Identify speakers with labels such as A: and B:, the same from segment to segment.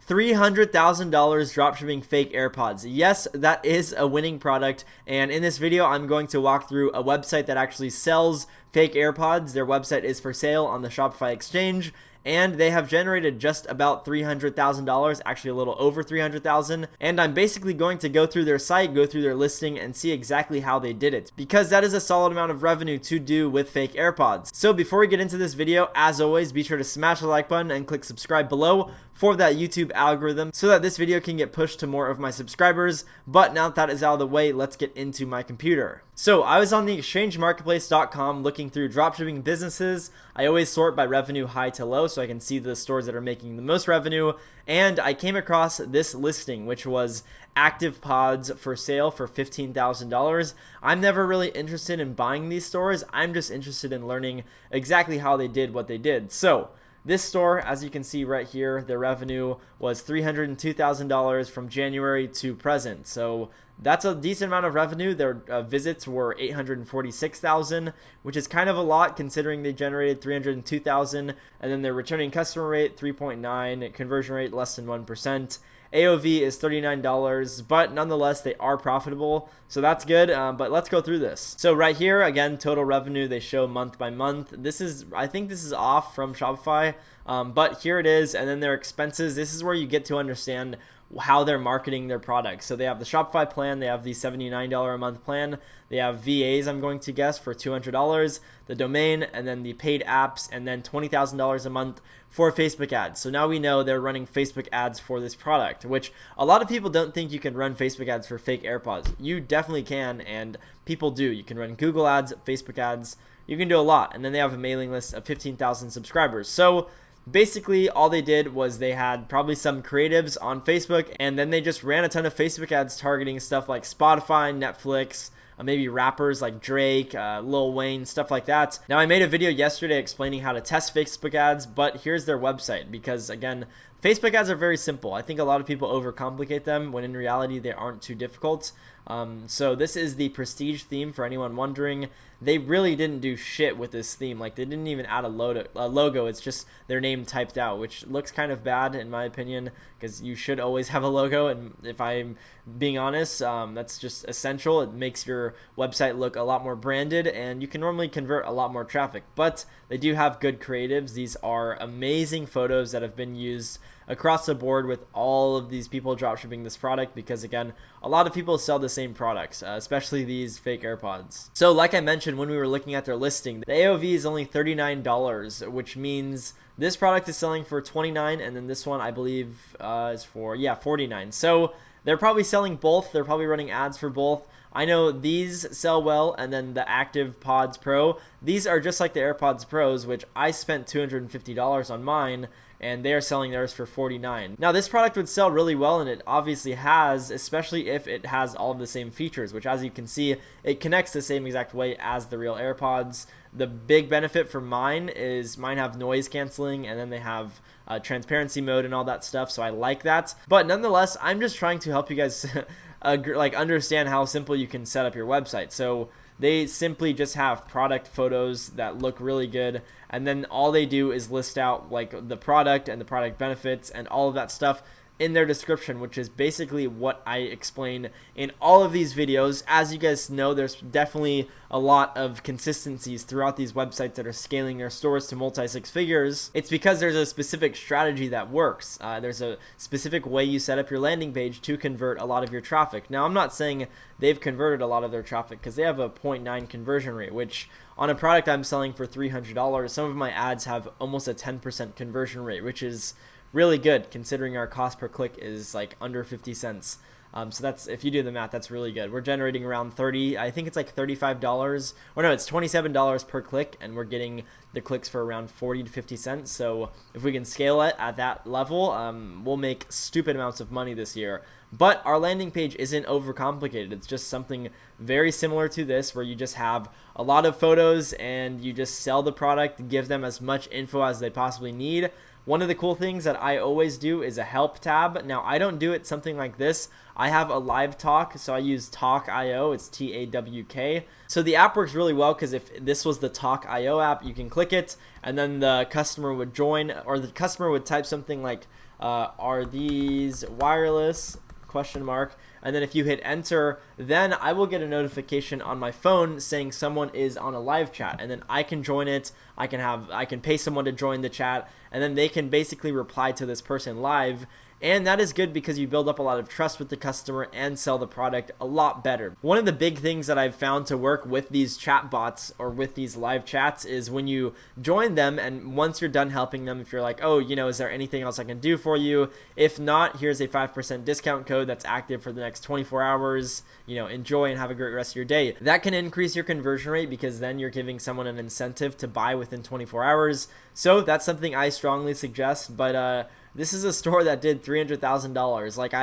A: $300,000 dropshipping fake AirPods. Yes, that is a winning product, and in this video I'm going to walk through a website that actually sells fake AirPods. Their website is for sale on the Shopify exchange, and they have generated just about $300,000, actually a little over $300,000. And I'm basically going to go through their site, go through their listing, and see exactly how they did it, because that is a solid amount of revenue to do with fake AirPods. So before we get into this video, as always, be sure to smash the like button and click subscribe below for that YouTube algorithm so that this video can get pushed to more of my subscribers. But now that is out of the way, let's get into my computer. So I was on the exchangemarketplace.com looking through dropshipping businesses. I always sort by revenue high to low so I can see the stores that are making the most revenue. And I came across this listing, which was active pods for sale for $15,000. I'm never really interested in buying these stores. I'm just interested in learning exactly how they did what they did. So this store, as you can see right here, their revenue was $302,000 from January to present. So that's a decent amount of revenue. Their visits were 846,000, which is kind of a lot considering they generated 302,000. And then their returning customer rate, 3.9, conversion rate less than 1%. AOV is $39, but nonetheless, they are profitable, so that's good. But let's go through this. So right here, again, total revenue, they show month by month. I think this is off from Shopify, but here it is. And then their expenses, this is where you get to understand how they're marketing their products. So they have the Shopify plan, they have the $79 a month plan, they have VAs, I'm going to guess, for $200, the domain, and then the paid apps, and then $20,000 a month for Facebook ads. So now we know they're running Facebook ads for this product, which a lot of people don't think you can run Facebook ads for fake AirPods. You definitely can, and people do. You can run Google ads, Facebook ads, you can do a lot. And then they have a mailing list of 15,000 subscribers. So basically, all they did was they had probably some creatives on Facebook, and then they just ran a ton of Facebook ads targeting stuff like Spotify, Netflix, maybe rappers like Drake, Lil Wayne, stuff like that. Now, I made a video yesterday explaining how to test Facebook ads, but here's their website, because again, Facebook ads are very simple. I think a lot of people overcomplicate them when in reality they aren't too difficult. So this is the prestige theme for anyone wondering. They really didn't do shit with this theme. Like, they didn't even add a logo. It's just their name typed out, which looks kind of bad in my opinion, because you should always have a logo. And if I'm being honest, that's just essential. It makes your website look a lot more branded, and you can normally convert a lot more traffic. But they do have good creatives. These are amazing photos that have been used across the board with all of these people dropshipping this product, because again, a lot of people sell the same products, especially these fake AirPods. So like I mentioned when we were looking at their listing, the AOV is only $39, which means this product is selling for $29, and then this one I believe is for $49. So they're probably selling both. They're probably running ads for both. I know these sell well, and then the Active Pods Pro, these are just like the AirPods Pros, which I spent $250 on mine, and they are selling theirs for $49. Now, this product would sell really well, and it obviously has, especially if it has all of the same features, which, as you can see, it connects the same exact way as the real AirPods. The big benefit for mine is mine have noise canceling, and then they have transparency mode and all that stuff, so I like that. But nonetheless, I'm just trying to help you guys understand how simple you can set up your website. So they simply just have product photos that look really good, and then all they do is list out like the product and the product benefits and all of that stuff in their description, which is basically what I explain in all of these videos. As you guys know, there's definitely a lot of consistencies throughout these websites that are scaling their stores to multi-six figures. It's because there's a specific strategy that works. There's a specific way you set up your landing page to convert a lot of your traffic. Now, I'm not saying they've converted a lot of their traffic, because they have a 0.9 conversion rate, which on a product I'm selling for $300, some of my ads have almost a 10% conversion rate, which is really good considering our cost per click is like under 50 cents. So that's, if you do the math, that's really good. We're generating around I think it's like $35, or no, it's $27 per click, and we're getting the clicks for around 40 to 50 cents. So if we can scale it at that level, we'll make stupid amounts of money this year. But our landing page isn't overcomplicated. It's just something very similar to this, where you just have a lot of photos and you just sell the product, give them as much info as they possibly need. One of the cool things that I always do is a help tab. Now, I don't do it something like this. I have a live talk, so I use Talk.io. It's T-A-W-K. So the app works really well, because if this was the Talk.io app, you can click it, and then the customer would join, or the customer would type something like are these wireless, question mark. And then if you hit enter, then I will get a notification on my phone saying someone is on a live chat, and then I can join it. I can pay someone to join the chat, and then they can basically reply to this person live. And that is good because you build up a lot of trust with the customer and sell the product a lot better. One of the big things that I've found to work with these chat bots or with these live chats is when you join them, and once you're done helping them, if you're like, oh, is there anything else I can do for you? If not, here's a 5% discount code that's active for the next 24 hours. Enjoy and have a great rest of your day. That can increase your conversion rate because then you're giving someone an incentive to buy within 24 hours. So that's something I strongly suggest, but this is a store that did $300,000. Like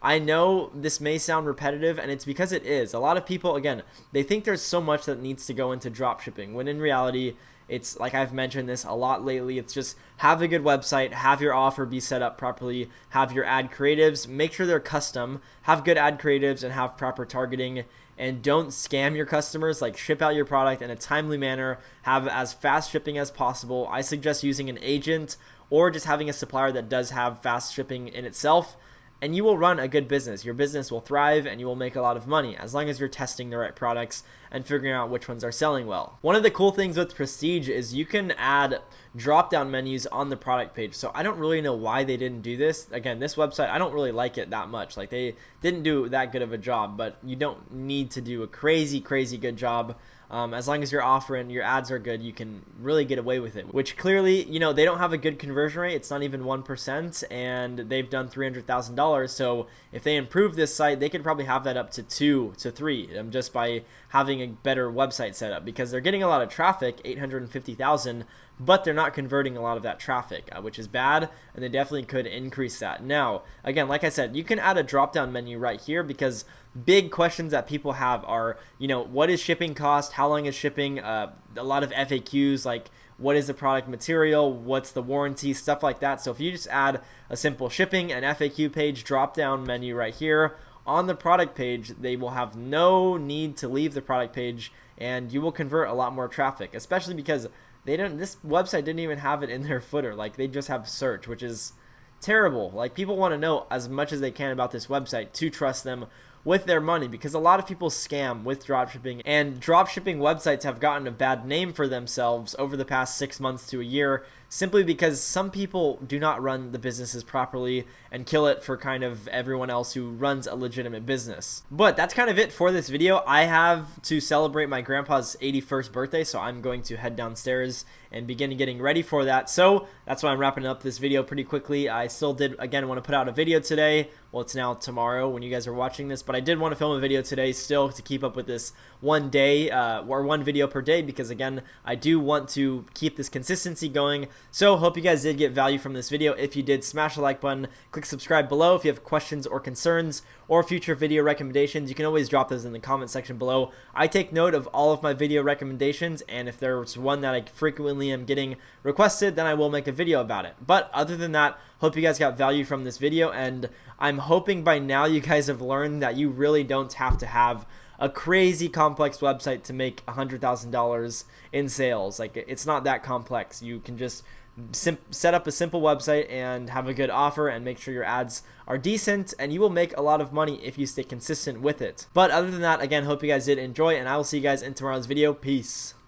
A: I know this may sound repetitive, and it's because it is. A lot of people, again, they think there's so much that needs to go into dropshipping, when in reality, it's like I've mentioned this a lot lately. It's just have a good website, have your offer be set up properly, have your ad creatives, make sure they're custom, have good ad creatives, and have proper targeting. And don't scam your customers. Like, ship out your product in a timely manner, have as fast shipping as possible. I suggest using an agent or just having a supplier that does have fast shipping in itself, and you will run a good business. Your business will thrive and you will make a lot of money as long as you're testing the right products and figuring out which ones are selling well. One of the cool things with Prestige is you can add drop-down menus on the product page. So I don't really know why they didn't do this. Again, this website, I don't really like it that much. Like, they didn't do that good of a job, but you don't need to do a crazy good job. As long as your offer and your ads are good, you can really get away with it, which clearly, they don't have a good conversion rate. It's not even 1%, and they've done $300,000. So if they improve this site, they could probably have that up to 2 to 3 just by having a better website setup, because they're getting a lot of traffic, 850,000, but they're not converting a lot of that traffic, which is bad, and they definitely could increase that. Now, again, like I said, you can add a drop-down menu right here, because big questions that people have are, what is shipping cost? How long is shipping? A lot of FAQs, like what is the product material? What's the warranty? Stuff like that. So if you just add a simple shipping and FAQ page drop-down menu right here on the product page, they will have no need to leave the product page, and you will convert a lot more traffic, especially because this website didn't even have it in their footer. Like, they just have search, which is terrible. Like, people want to know as much as they can about this website to trust them with their money, because a lot of people scam with dropshipping, and dropshipping websites have gotten a bad name for themselves over the past 6 months to a year, simply because some people do not run the businesses properly and kill it for kind of everyone else who runs a legitimate business. But that's kind of it for this video. I have to celebrate my grandpa's 81st birthday, so I'm going to head downstairs and begin getting ready for that. So that's why I'm wrapping up this video pretty quickly. I still did, again, want to put out a video today. Well, it's now tomorrow when you guys are watching this, but I did want to film a video today still to keep up with this one day or one video per day, because again, I do want to keep this consistency going. So hope you guys did get value from this video. If you did, smash the like button, click subscribe below. If you have questions or concerns or future video recommendations, you can always drop those in the comment section below. I take note of all of my video recommendations, and if there's one that I frequently am getting requested, then I will make a video about it. But other than that, hope you guys got value from this video, and I'm hoping by now you guys have learned that you really don't have to have a crazy complex website to make $100,000 in sales. Like, it's not that complex. You can just set up a simple website and have a good offer and make sure your ads are decent, and you will make a lot of money if you stay consistent with it. But other than that, again, hope you guys did enjoy, and I will see you guys in tomorrow's video. Peace.